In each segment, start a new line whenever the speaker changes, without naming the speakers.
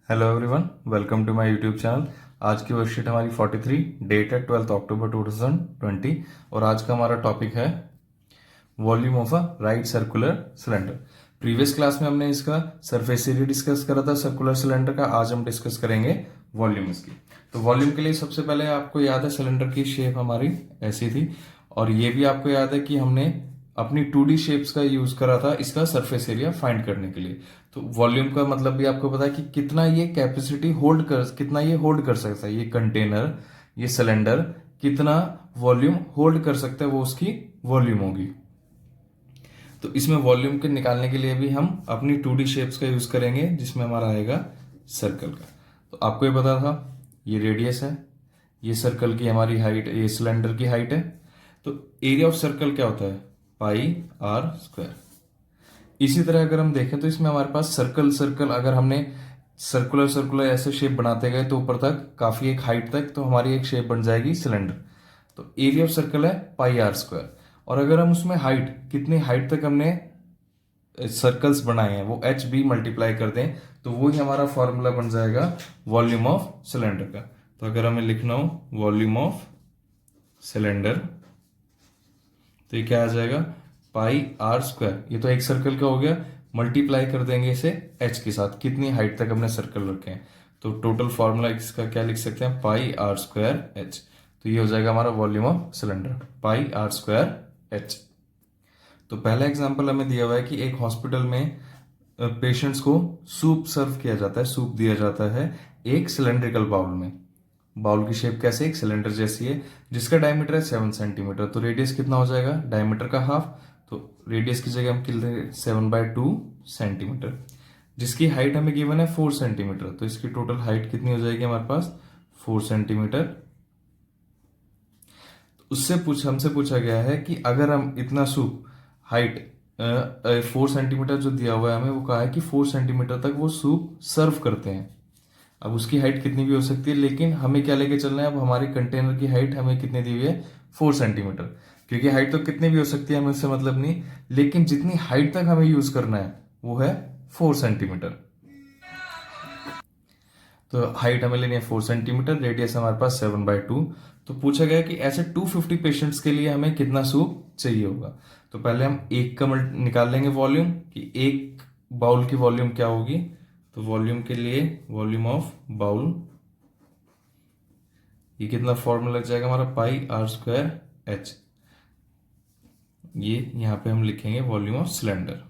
Hello everyone, welcome to my YouTube channel. आज की worksheet हमारी 43, डेट है 12 अक्टूबर 2020 और आज का हमारा टॉपिक है volume of a right circular cylinder. Previous class में हमने इसका सरफेस एरिया डिस्कस करा था सर्कुलर सिलेंडर का। आज हम डिस्कस करेंगे वॉल्यूम इसकी। तो वॉल्यूम के लिए सबसे पहले आपको याद है सिलेंडर की शेप हमारी ऐसी थी, और ये भी आपको याद है कि हमने अपनी 2D शेप्स का यूज करा था इसका सरफेस एरिया फाइंड करने के लिए। तो वॉल्यूम का मतलब भी आपको पता है कि कितना ये कैपेसिटी कितना ये होल्ड कर सकता है, ये कंटेनर, ये सिलेंडर कितना वॉल्यूम होल्ड कर सकता है, वो उसकी वॉल्यूम होगी। तो इसमें वॉल्यूम के निकालने के लिए भी हम अपनी 2D शेप्स का यूज करेंगे, जिसमें हमारा आएगा सर्कल का। तो आपको ये पता था ये रेडियस है, ये सर्कल की हमारी हाइट, ये सिलेंडर की हाइट है। तो एरिया ऑफ सर्कल क्या होता है? पाई आर स्क्वायर। इसी तरह अगर हम देखें तो इसमें हमारे पास सर्कल सर्कल अगर हमने सर्कुलर सर्कुलर ऐसे शेप बनाते गए तो ऊपर तक काफी एक हाइट तक तो हमारी एक शेप बन जाएगी सिलेंडर। तो एरिया ऑफ सर्कल है पाई आर स्क्वायर। और अगर हम उसमें हाइट, कितनी हाइट तक हमने सर्कल्स बनाए हैं, वो एच बी मल्टीप्लाई कर दें तो वो ही हमारा फॉर्मूला बन जाएगा वॉल्यूम ऑफ सिलेंडर का। तो अगर हमें लिखना हो वॉल्यूम ऑफ सिलेंडर तो ये क्या आ जाएगा? पाई आर स्क्वायर। ये तो एक सर्कल का हो गया, मल्टीप्लाई कर देंगे इसे एच के साथ, कितनी हाइट तक हमने सर्कल रखे हैं। तो टोटल फॉर्मूला इसका क्या लिख सकते हैं? Pi r square h. तो ये हो जाएगा हमारा volume of cylinder, pi r square h. तो पहला एग्जांपल हमें दिया हुआ है कि एक हॉस्पिटल में पेशेंट्स को सूप सर्व किया जाता है, सूप दिया जाता है एक सिलेंड्रिकल बाउल में। बाउल की शेप कैसे? एक सिलेंडर जैसी है, जिसका डायमीटर है 7 सेंटीमीटर। तो रेडियस कितना हो जाएगा? डायमीटर का हाफ। तो रेडियस की जगह हम लिख देंगे 7/2 सेंटीमीटर। जिसकी हाइट हमें गिवन है 4 सेंटीमीटर। तो इसकी टोटल हाइट कितनी हो जाएगी हमारे पास? 4 सेंटीमीटर। हमसे पूछा गया है कि अगर हम इतना सूप हाइट 4 सेंटीमीटर जो दिया हुआ है हमें, वो कहा है कि 4 सेंटीमीटर तक वो सूप सर्व करते हैं। अब उसकी हाइट कितनी भी हो सकती है, लेकिन हमें क्या लेके चलना है? अब हमारी कंटेनर की हाइट हमें कितनी दी हुई है? 4 सेंटीमीटर। क्योंकि हाइट तो कितनी भी हो सकती है, हमें उससे मतलब नहीं, लेकिन जितनी हाइट तक हमें यूज करना है वो है 4 सेंटीमीटर। तो हाइट हमें लेनी है 4 सेंटीमीटर, रेडियस हमारे पास 7/2। तो पूछा गया कि ऐसे 250 पेशेंट्स के लिए हमें कितना सूप चाहिए होगा। तो पहले हम एक का निकाल लेंगे वॉल्यूम, कि एक बाउल की वॉल्यूम क्या होगी। तो वॉल्यूम के लिए वॉल्यूम ऑफ बाउल, ये कितना फॉर्मूला लग जाएगा हमारा? पाई आर स्क्वायर एच। ये यहां पे हम लिखेंगे वॉल्यूम ऑफ सिलेंडर,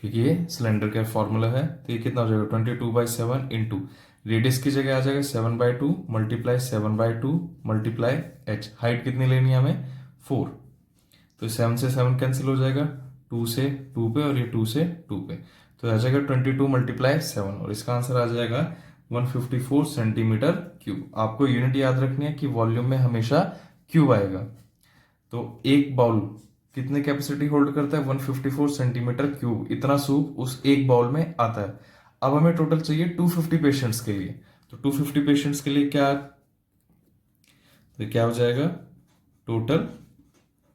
क्योंकि ये सिलेंडर का फॉर्मूला है। तो ये कितना हो जाएगा? 22/7 इंटू रेडियस की जगह आ जाएगा 7/2 मल्टीप्लाई 7/2 मल्टीप्लाई एच। हाइट कितनी लेनी है हमें? 4। तो 7 से 7 कैंसिल हो जाएगा, 2 से 2 पे और ये 2 से 2 पे। तो आ जाएगा 22 मल्टीप्लाई 7 और इसका आंसर आ जाएगा 154 सेंटीमीटर क्यूब। आपको यूनिट याद रखनी है कि वॉल्यूम में हमेशा क्यूब आएगा। तो एक बाउल कितने कैपेसिटी होल्ड करता है? 154 सेंटीमीटर क्यूब। इतना सूप उस एक बाउल में आता है। अब हमें टोटल चाहिए 250 पेशेंट्स के लिए। तो 250 पेशेंट्स के लिए क्या, तो क्या हो जाएगा? Total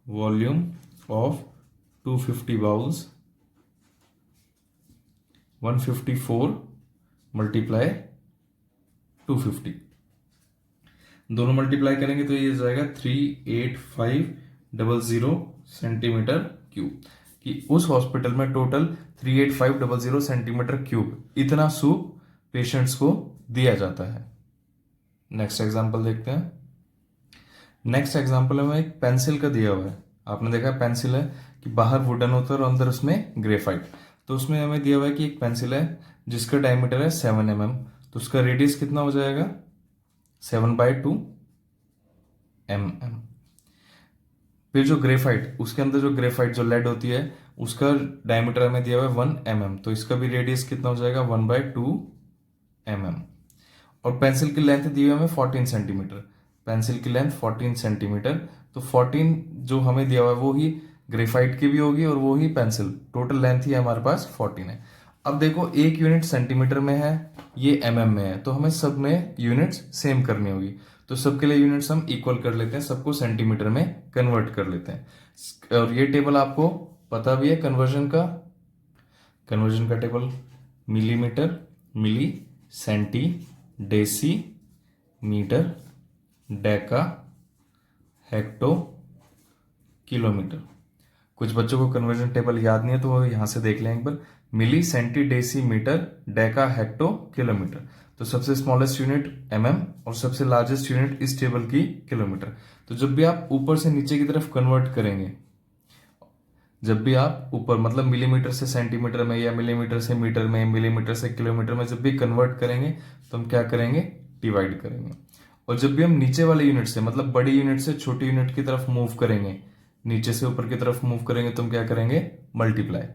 volume of 250 bowls 154 multiply 250, दोनों मल्टीप्लाई करेंगे तो ये जाएगा 38500 सेंटीमीटर क्यूब। कि उस हॉस्पिटल में टोटल 38500 सेंटीमीटर क्यूब इतना सूप पेशेंट्स को दिया जाता है। नेक्स्ट एग्जांपल देखते हैं। नेक्स्ट एग्जांपल में एक पेंसिल का दिया हुआ है। आपने देखा पेंसिल है कि बाहर वुडन होता है और अंदर उसमें ग्रेफाइट। तो उसमें हमें दिया हुआ है कि एक पेंसिल है जिसका डायमीटर है 7 mm। तो उसका रेडियस कितना हो जाएगा? 7/2 mm। फिर जो ग्रेफाइट, उसके अंदर जो ग्रेफाइट जो लेड होती है, उसका डायमीटर हमें दिया हुआ है 1 mm। तो इसका भी रेडियस कितना हो जाएगा? 1/2 mm। और पेंसिल की लेंथ दी हुई है हमें 14 सेंटीमीटर। पेंसिल की लेंथ 14 सेंटीमीटर। तो 14 जो हमें दिया हुआ है वो ही ग्रेफाइट की भी होगी और वो ही पेंसिल, टोटल लेंथ ही हमारे पास 14 है। अब देखो एक यूनिट सेंटीमीटर में है, ये mm में है, तो हमें सब में यूनिट्स सेम करनी होगी। तो सबके लिए यूनिट्स हम इक्वल कर लेते हैं, सबको सेंटीमीटर में कन्वर्ट कर लेते हैं। और ये टेबल आपको पता भी है कन्वर्जन का table, millimetre milli centi deci metre deca hecto kilometre. कुछ बच्चों को कन्वर्जन टेबल याद नहीं है तो वो यहाँ से देख लें एक बार। Milli centi deci metre deca hecto kilometre, तो सबसे स्मॉलेस्ट यूनिट mm और सबसे लार्जेस्ट यूनिट इस टेबल की किलोमीटर। तो जब भी आप ऊपर से नीचे की तरफ कन्वर्ट करेंगे, जब भी आप ऊपर मतलब मिलीमीटर से सेंटीमीटर में या मिलीमीटर से मीटर में, मिलीमीटर से किलोमीटर में जब भी कन्वर्ट करेंगे तो हम क्या करेंगे, डिवाइड करेंगे। और जब भी हम नीचे वाले यूनिट से मतलब बड़ी यूनिट से छोटी यूनिट की तरफ मूव करेंगे, नीचे से ऊपर की तरफ मूव करेंगे तो हम क्या करेंगे, मल्टीप्लाई।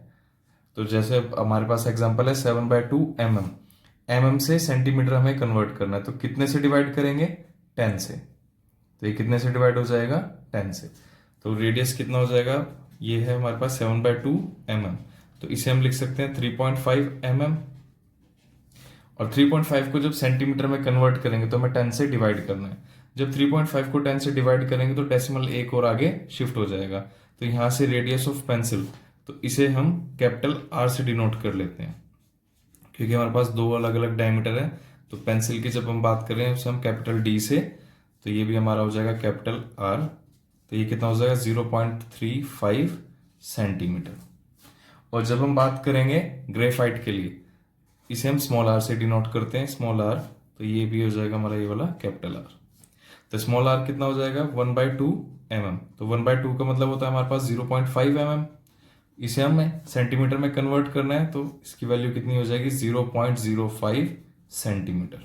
तो जैसे हमारे पास एग्जांपल है 7/2 mm, mm से सेंटीमीटर हमें कन्वर्ट करना है, तो कितने से डिवाइड करेंगे, 10 से। तो ये कितने से डिवाइड हो जाएगा, 10 से। तो रेडियस कितना हो जाएगा, ये है हमारे पास 7/2 mm, तो इसे हम लिख सकते हैं 3.5 mm। और 3.5 को जब सेंटीमीटर में कन्वर्ट करेंगे तो हमें 10 से डिवाइड करना है। जब 3.5 को 10 से डिवाइड करेंगे तो डेसिमल एक और आगे शिफ्ट हो जाएगा। तो यहां से रेडियस ऑफ पेंसिल, तो इसे हम कैपिटल R से डिनोट कर लेते हैं, क्योंकि हमारे पास दो अलग अलग डायमीटर है। तो पेंसिल की जब हम बात कर रहे हैं उसे हम कैपिटल D से, तो ये भी हमारा हो जाएगा कैपिटल R। तो ये कितना हो जाएगा, 0.35 सेंटीमीटर। और जब हम बात करेंगे ग्रेफाइट के लिए, इसे हम स्मॉल r से डिनोट करते हैं, स्मॉल r। तो ये भी हो जाएगा हमारा ये वाला कैपिटल R। तो स्मॉल r कितना हो जाएगा, 1/2 mm। तो 1/2 का मतलब होता है हमारे पास 0.5 mm। इसे हमें सेंटीमीटर में कन्वर्ट करना है, तो इसकी वैल्यू कितनी हो जाएगी, 0.05 सेंटीमीटर।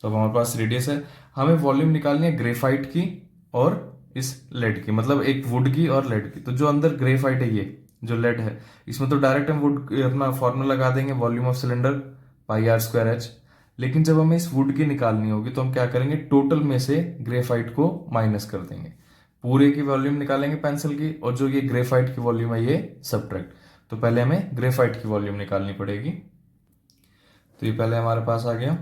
तो अब हमारे पास रेडियस है। हमें वॉल्यूम निकालनी है ग्रेफाइट की और इस लेड की, मतलब एक वुड की और लेड की। तो जो अंदर ग्रेफाइट है, ये जो लेड है, इसमें तो डायरेक्ट हम वुड अपना फॉर्मूला लगा देंगे, वॉल्यूम ऑफ सिलेंडर πr²h। लेकिन जब हमें इस वुड की निकालनी होगी तो हम क्या करेंगे, टोटल में से ग्रेफाइट को माइनस कर देंगे, पूरे की वॉल्यूम निकालेंगे पेंसिल की, और जो ये ग्रेफाइट की वॉल्यूम है ये सब्ट्रैक्ट। तो पहले हमें ग्रेफाइट की वॉल्यूम निकालनी पड़ेगी। तो ये पहले हमारे पास आ गया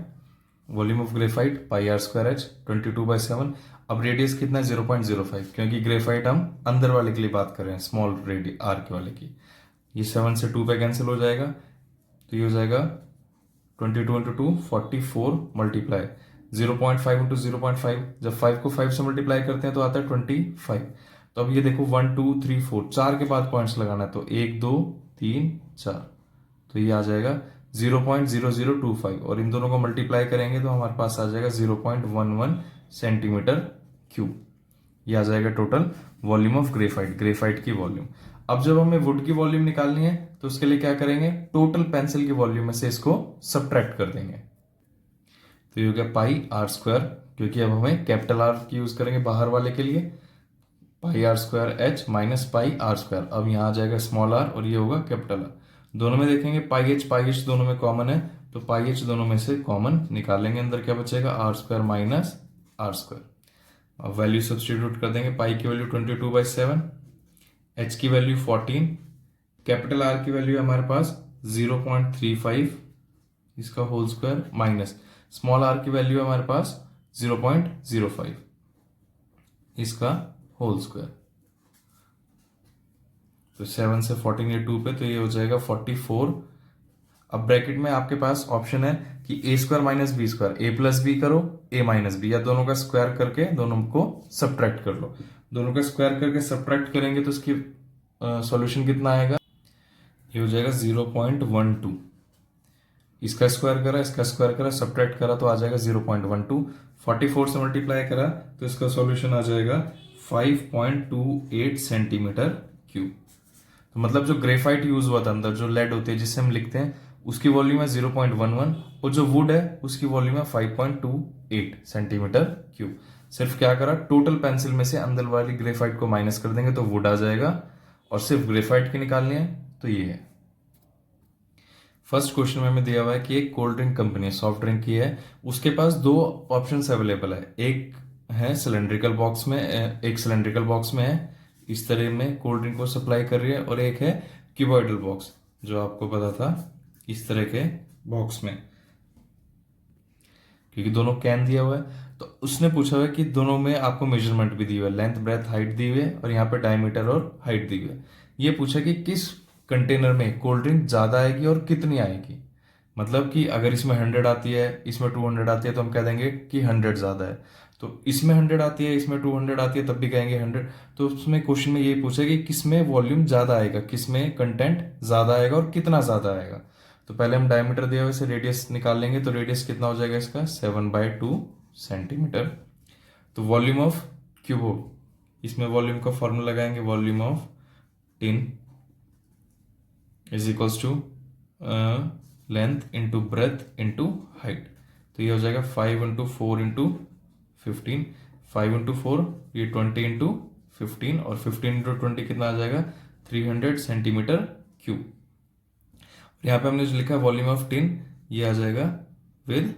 वॉल्यूम ऑफ ग्रेफाइट πr²h 22/7। अब रेडियस कितना है, 0.05, क्योंकि ग्रेफाइट हम अंदर वाले के लिए बात कर रहे हैं, स्मॉल रेडियस r के वाले की। ये 7 से 2 पे कैंसिल हो जाएगा, तो ये हो जाएगा 22 × 2 44 मल्टीप्लाई 0.5 × 0.5। जब 5 को 5 से मल्टीप्लाई करते हैं तो आता है 25। तो अब ये देखो 1 2 3 4, 4 के बाद पॉइंट्स लगाना है, तो 1 2 3 4, तो ये आ जाएगा 0.0025। और इन दोनों को मल्टीप्लाई करेंगे तो हमारे पास आ जाएगा 0.11 सेंटीमीटर क्यूब। ये आ जाएगा total volume of graphite, graphite की वॉल्यूम। अब जब हमें वुड की वॉल्यूम निकालनी है तो उसके लिए क्या करेंगे, टोटल पेंसिल की वॉल्यूम में से इसको सब्ट्रैक्ट कर देंगे। तो ये हो गया πr², क्योंकि अब हमें कैपिटल R की यूज करेंगे बाहर वाले के लिए, πr²h - πr²। अब यहाँ आ जाएगा स्मॉल r और ये होगा कैपिटल R। दोनों में देखेंगे πh दोनों में कॉमन है, तो πh दोनों में से कॉमन निकालेंगे, अंदर क्या बचेगा, r² - r²। अब वैल्यू सब्स्टिट्यूट कर देंगे, पाई की वैल्यू 22/7, h की वैल्यू 14, कैपिटल R की वैल्यू हमारे पास 0.35 इसका whole square, minus small r की वैल्यू हमारे पास 0.05 इसका होल स्क्वायर। तो 7 से 14 ये 2 पे, तो ये हो जाएगा 44। अब ब्रैकेट में आपके पास ऑप्शन है कि a² - b², a + b करो, a - b, या दोनों का स्क्वायर करके दोनों को सब्ट्रैक्ट कर लो। दोनों का स्क्वायर करके सब्ट्रैक्ट करेंगे तो इसकी सॉल्यूशन कितना आएगा, ये हो जाएगा 0.12। इसका स्क्वायर करा, इसका स्क्वायर करा, सब्ट्रैक्ट करा तो आ जाएगा 0.12। 44 से मल्टीप्लाई करा तो इसका सॉल्यूशन आ जाएगा 5.28 सेंटीमीटर क्यूब। तो मतलब जो ग्रेफाइट यूज हुआ था अंदर, जो लेड होती है जिससे हम लिखते हैं, उसकी वॉल्यूम है 0.11, और जो वुड है उसकी वॉल्यूम है 5.28 सेंटीमीटर क्यूब। सिर्फ क्या करा, टोटल पेंसिल में से अंदर वाली ग्रेफाइट को माइनस कर देंगे तो वुड आ जाएगा, और सिर्फ ग्रेफाइट की निकालनी है तो ये है। फर्स्ट क्वेश्चन में हमें दिया हुआ है कि एक कोल्ड ड्रिंक कंपनी है, सॉफ्ट ड्रिंक की है, उसके पास दो ऑप्शंस अवेलेबल है। एक है सिलेंड्रिकल बॉक्स में, एक सिलेंड्रिकल बॉक्स में है, इस तरह में कोल्ड ड्रिंक को सप्लाई कर रही है, और एक है क्यूबॉइडल बॉक्स, जो आपको पता था इस तरह के बॉक्स में, क्योंकि दोनों कैन दिया हुआ है। तो उसने पूछा हुआ है कि दोनों में आपको मेजरमेंट भी दी हुई है, लेंथ ब्रेथ हाइट दी हुई है, और यहाँ पे डायमीटर और हाइट दी हुई है। ये पूछा कि किस कंटेनर में कोल्ड ड्रिंक ज्यादा आएगी और कितनी आएगी। मतलब कि अगर इसमें 100 आती है, इसमें 200 आती है, तो हम कह देंगे कि 100 ज़्यादा है। तो इसमें 100 आती है, इसमें 200 आती है, तब भी कहेंगे 100। तो उसमें क्वेश्चन में यही पूछा कि किस में वॉल्यूम ज़्यादा आएगा, किस में कंटेंट ज़्यादा आएगा और कितना ज़्यादा आएगा। तो पहले हम डायमीटर दिया हुआ से रेडियस निकाल लेंगे। तो रेडियस कितना हो जाएगा इसका, 7/2 सेंटीमीटर। तो वॉल्यूम ऑफ क्यूब हो, इसमें वॉल्यूम का फॉर्मूला लगाएंगे, volume of tin is equals to length into breadth into height. तो ये हो जाएगा 5 × 4 × 15, 5 × 4 ये 20 × 15 और 15 × 20 कितना आ जाएगा, 300 सेंटीमीटर क्यूब। यहाँ पे हमने जो लिखा है वॉल्यूम ऑफ टिन, ये आ जाएगा with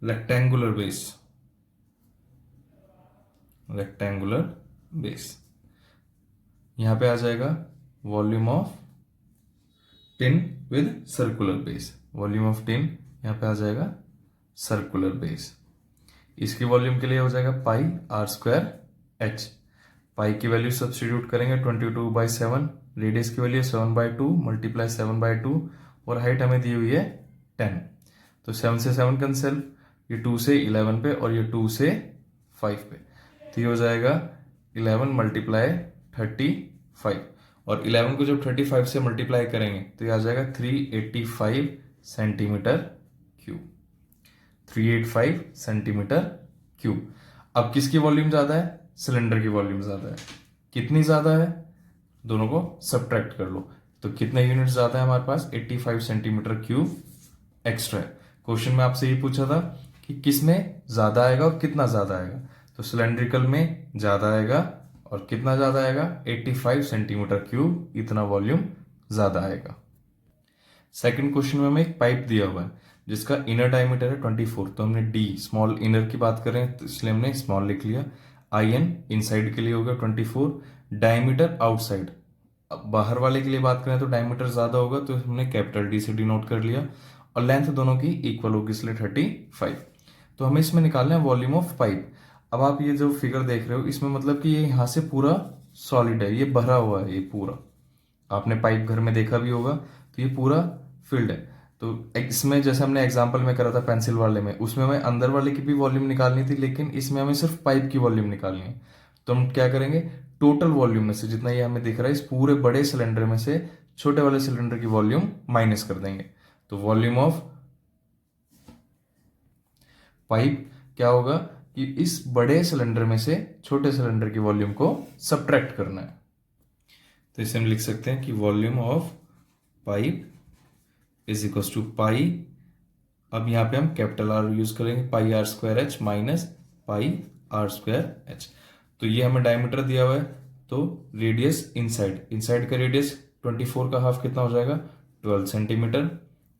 rectangular base, rectangular base. यहाँ पे आ जाएगा volume of tin with circular base, volume of tin यहाँ पे आ जाएगा सर्कुलर बेस। इसकी वॉल्यूम के लिए हो जाएगा πr²h। पाई की वैल्यू सब्स्टिट्यूट करेंगे 22/7, रेडियस की वैल्यू 7/2 मल्टीप्लाई 7/2 और हाइट हमें दी हुई है 10। तो 7 से 7 कैंसिल, ये 2 से 11 पे और ये 2 से 5 पे। तो ये हो जाएगा 11 मल्टीप्लाई 35 और 11 को जब 35 से मल्टीप्लाई करेंगे तो ये आ जाएगा 385 सेंटीमीटर क्यूब, 385 सेंटीमीटर क्यूब। अब किसकी वॉल्यूम ज्यादा है, सिलेंडर की वॉल्यूम ज्यादा है। कितनी ज्यादा है, दोनों को सब्ट्रैक्ट कर लो। तो कितने यूनिट ज्यादा है हमारे पास, 85 सेंटीमीटर क्यूब एक्स्ट्रा है। क्वेश्चन में आपसे ये पूछा था कि किस में ज्यादा आएगा और कितना ज्यादा आएगा। तो सिलेंड्रिकल में ज्यादा आएगा और कितना ज्यादा आएगा, 85 सेंटीमीटर क्यूब, इतना वॉल्यूम ज्यादा आएगा। सेकंड क्वेश्चन में हमें एक पाइप दिया हुआ है जिसका इनर डायमीटर है 24। तो हमने डी स्मॉल इनर की बात करें तो इसलिए हमने स्मॉल लिख लिया। IN इनसाइड के लिए हो गया 24, डायमीटर आउटसाइड, बाहर वाले के लिए बात करें तो डायमीटर ज्यादा होगा तो हमने कैपिटल डी से डिनोट कर लिया और लेंथ दोनों की इक्वल होगी इसलिए 35। तो हमें इसमें निकालना है वॉल्यूम ऑफ पाइप। अब आप ये जो फिगर देख रहे हो इसमें मतलब कि ये यहाँ से पूरा सॉलिड है, ये भरा हुआ है, ये पूरा आपने पाइप घर में देखा भी होगा। तो ये पूरा फिल्ड है। तो इसमें जैसे हमने एग्जांपल में करा था पेंसिल वाले में, उसमें हमें अंदर वाले की भी वॉल्यूम निकालनी थी, लेकिन इसमें हमें सिर्फ पाइप की वॉल्यूम निकालनी है। तो हम क्या करेंगे, टोटल वॉल्यूम में से जितना ये हमें दिख रहा है इस पूरे बड़े सिलेंडर में से छोटे वाले सिलेंडर की वॉल्यूम माइनस कर देंगे। तो वॉल्यूम ऑफ पाइप क्या होगा कि इस बड़े सिलेंडर में से छोटे सिलेंडर की वॉल्यूम को सब्ट्रैक्ट करना है। तो इसे हम लिख सकते हैं कि volume of pipe is equal to pi, अब यहाँ पे हम कैपिटल आर यूज करेंगे, πr² माइनस πr²h। तो ये हमें डायमीटर दिया हुआ है, तो रेडियस इनसाइड, इनसाइड का रेडियस 24 का हाफ कितना हो जाएगा, 12 सेंटीमीटर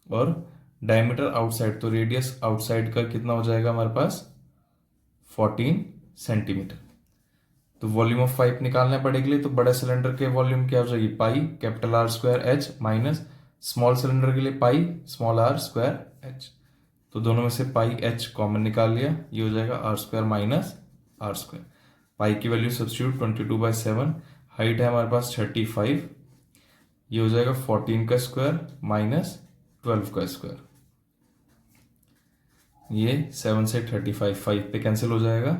और डायमीटर आउटसाइड, तो रेडियस आउटसाइड का कितना हो जाएगा हमारे पास 14 सेंटीमीटर। तो वॉल्यूम ऑफ पाइप निकालना पड़ेगा लिए तो बड़े सिलेंडर के वॉल्यूम क्या हो जाएगी, pi capital R²H minus small cylinder के लिए पाई स्मॉल r²h। तो दोनों में से पाई h कॉमन निकाल लिया, ये हो जाएगा r² माइनस r²। पाई की वैल्यू सब्स्टिट्यूट 22/7, हाइट है हमारे पास 35, ये हो जाएगा 14 का स्क्वायर माइनस 12 का स्क्वायर। ये 7 से 35, 5 पे कैंसिल हो जाएगा,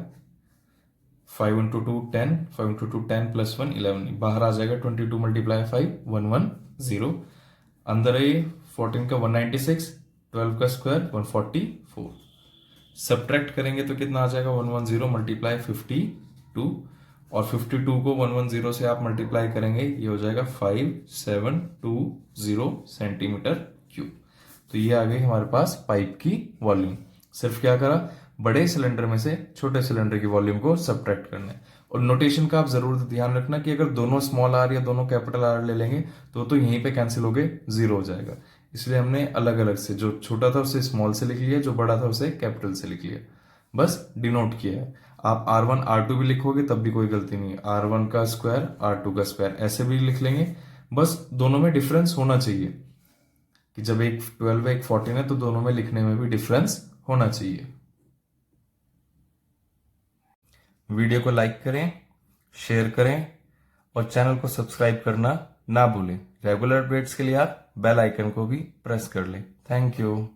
5 × 2 10, 5 × 2 10 + 1 11, बाहर आ जाएगा 22 × 5 110, अंदर है 14 का 196, 12 का स्क्वायर 144, सब्ट्रैक्ट करेंगे तो कितना आ जाएगा 110 मल्टीप्लाई 52 और 52 को 110 से आप मल्टीप्लाई करेंगे ये हो जाएगा 5720 सेंटीमीटर क्यूब। तो ये आ गई हमारे पास पाइप की वॉल्यूम। सिर्फ क्या करा, बड़े सिलेंडर में से छोटे सिलेंडर की वॉल्यूम को सब्ट्रैक्ट करना है। और नोटेशन का आप जरूर ध्यान रखना कि अगर दोनों स्मॉल आर या दोनों कैपिटल आर ले लेंगे तो यहीं पे कैंसिल हो गए, जीरो हो जाएगा। इसलिए हमने अलग अलग से, जो छोटा था उसे स्मॉल से लिख लिया, जो बड़ा था उसे कैपिटल से लिख लिया, बस डिनोट किया है। आप R1 R2 भी लिखोगे तब भी कोई गलती नहीं है, R1 का स्क्वायर R2 का स्क्वायर ऐसे भी लिख लेंगे, बस दोनों में डिफरेंस होना चाहिए कि जब एक 12 है एक 14 है तो दोनों में लिखने में भी डिफरेंस होना चाहिए। वीडियो को लाइक करें, शेयर करें और चैनल को सब्सक्राइब करना ना भूलें। रेगुलर अपडेट्स के लिए आप बेल आइकन को भी प्रेस कर ले। Thank you.